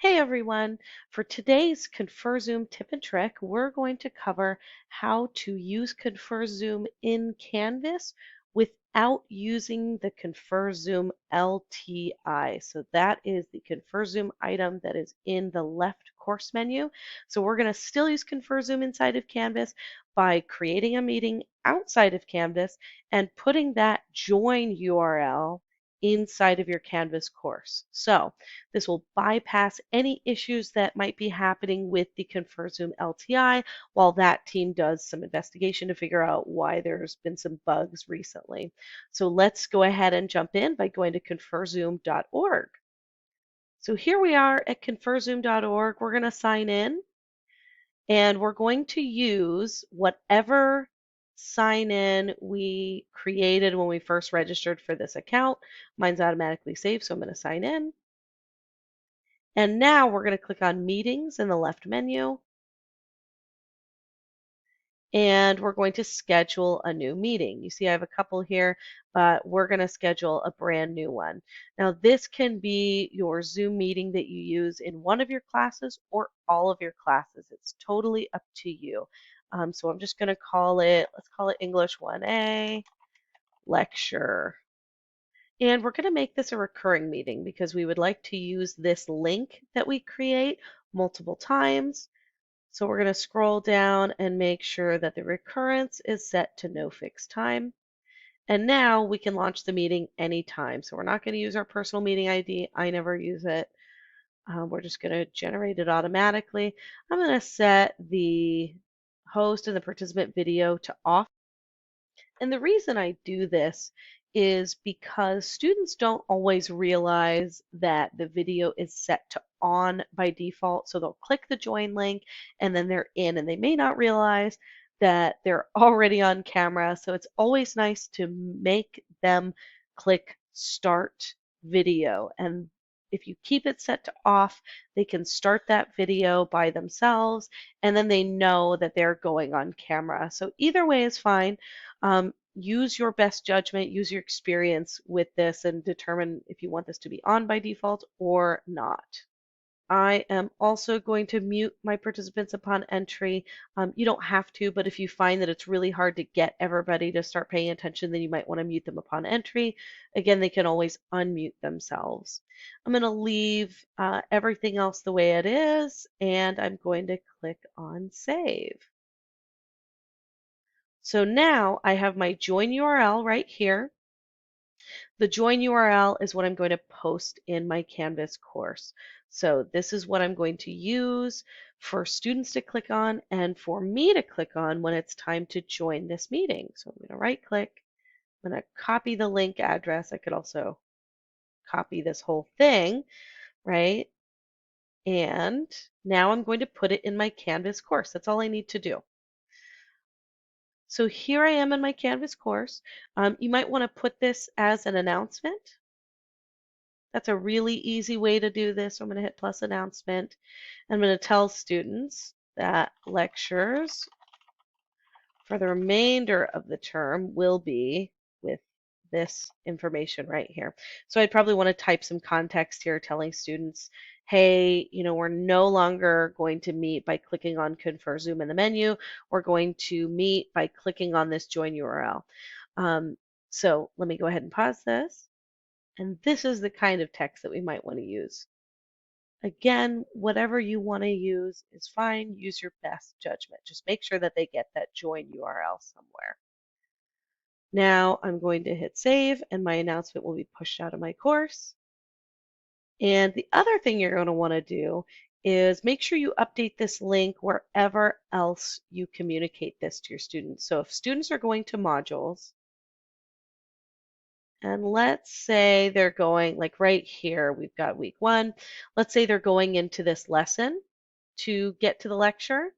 Hey everyone! For today's ConferZoom tip and trick, we're going to cover how to use ConferZoom in Canvas without using the ConferZoom LTI. So that is the ConferZoom item that is in the left course menu. So we're going to still use ConferZoom inside of Canvas by creating a meeting outside of Canvas and putting that join URL inside of your Canvas course. So this will bypass any issues that might be happening with the ConferZoom LTI while that team does some investigation to figure out why there's been some bugs recently. So let's go ahead and jump in by going to conferzoom.org. So here we are at conferzoom.org. We're going to sign in and we're going to use whatever sign in we created when we first registered for this account. Mine's automatically saved, so I'm going to sign in. And now we're going to click on Meetings in the left menu, and we're going to schedule a new meeting. You see I have a couple here, but we're going to schedule a brand new one. Now this can be your Zoom meeting that you use in one of your classes or all of your classes. It's totally up to you. So I'm just going to call it, let's call it English 1A lecture. And we're going to make this a recurring meeting because we would like to use this link that we create multiple times. So we're going to scroll down and make sure that the recurrence is set to no fixed time. And now we can launch the meeting anytime. So we're not going to use our personal meeting ID. I never use it. We're just going to generate it automatically. I'm going to set the host and the participant video to off. And the reason I do this is because students don't always realize that the video is set to on by default. So they'll click the join link and then they're in, and they may not realize that they're already on camera. So it's always nice to make them click start video. And if you keep it set to off, they can start that video by themselves and then they know that they're going on camera. So either way is fine. Use your best judgment, use your experience with this, and determine if you want this to be on by default or not. I am also going to mute my participants upon entry. You don't have to, but if you find that it's really hard to get everybody to start paying attention, then you might want to mute them upon entry. Again, they can always unmute themselves. I'm going to leave everything else the way it is, and I'm going to click on Save. So now I have my join URL right here. The join URL is what I'm going to post in my Canvas course. So this is what I'm going to use for students to click on and for me to click on when it's time to join this meeting. So I'm going to right click, I'm going to copy the link address. I could also copy this whole thing, right? And now I'm going to put it in my Canvas course. That's all I need to do. So here I am in my Canvas course. You might want to put this as an announcement. That's a really easy way to do this. So I'm going to hit plus announcement. I'm going to tell students that lectures for the remainder of the term will be with this information right here. So I'd probably want to type some context here telling students, hey, we're no longer going to meet by clicking on ConferZoom in the menu. We're going to meet by clicking on this join URL. So let me go ahead and pause this. And this is the kind of text that we might want to use. Again, whatever you want to use is fine. Use your best judgment. Just make sure that they get that join URL somewhere. Now I'm going to hit save and my announcement will be pushed out of my course. And the other thing you're going to want to do is make sure you update this link wherever else you communicate this to your students. So if students are going to modules, and let's say they're going, like right here, we've got week 1. Let's say they're going into this lesson to get to the lecture.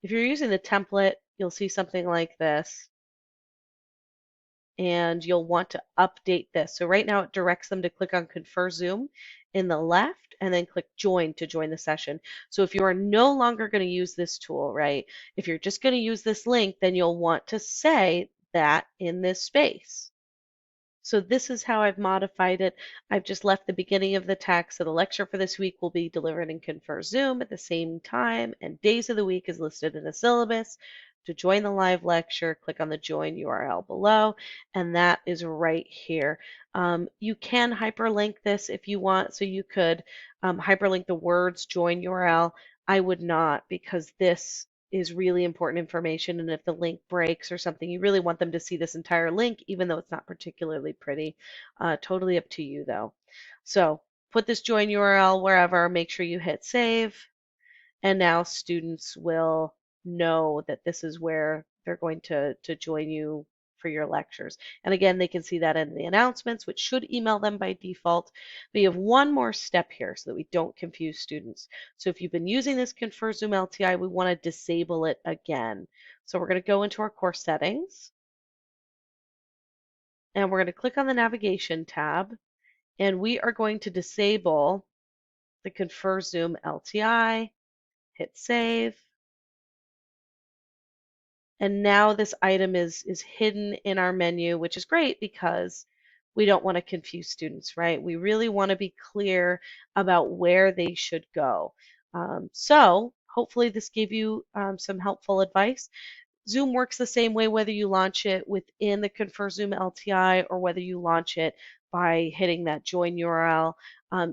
If you're using the template, you'll see something like this. And you'll want to update this. So right now it directs them to click on ConferZoom in the left and then click join to join the session. So if you are no longer going to use this tool, right, if you're just going to use this link, then you'll want to say that in this space. So this is how I've modified it. I've just left the beginning of the text. So the lecture for this week will be delivered in ConferZoom at the same time, and days of the week is listed in the syllabus. To join the live lecture, click on the join URL below, and that is right here. You can hyperlink this if you want, so you could hyperlink the words join URL. I would not, because this is really important information, and if the link breaks or something, you really want them to see this entire link, even though it's not particularly pretty. Totally up to you though. So put this join URL wherever, make sure you hit save, and now students will know that this is where they're going to join you for your lectures. And again, they can see that in the announcements, which should email them by default. But you have one more step here so that we don't confuse students. So if you've been using this ConferZoom LTI, we want to disable it again. So we're going to go into our course settings, and we're going to click on the navigation tab, and we are going to disable the ConferZoom LTI, hit save. And now this item is hidden in our menu, which is great because we don't want to confuse students, right? We really want to be clear about where they should go. So hopefully this gave you some helpful advice. Zoom works the same way whether you launch it within the ConferZoom LTI or whether you launch it by hitting that join URL.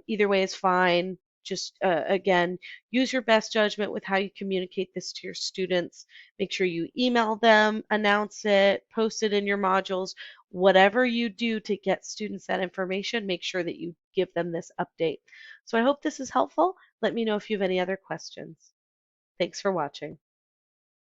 Either way is fine. Just again, use your best judgment with how you communicate this to your students. Make sure you email them, announce it, post it in your modules. Whatever you do to get students that information, make sure that you give them this update. So I hope this is helpful. Let me know if you have any other questions. Thanks for watching.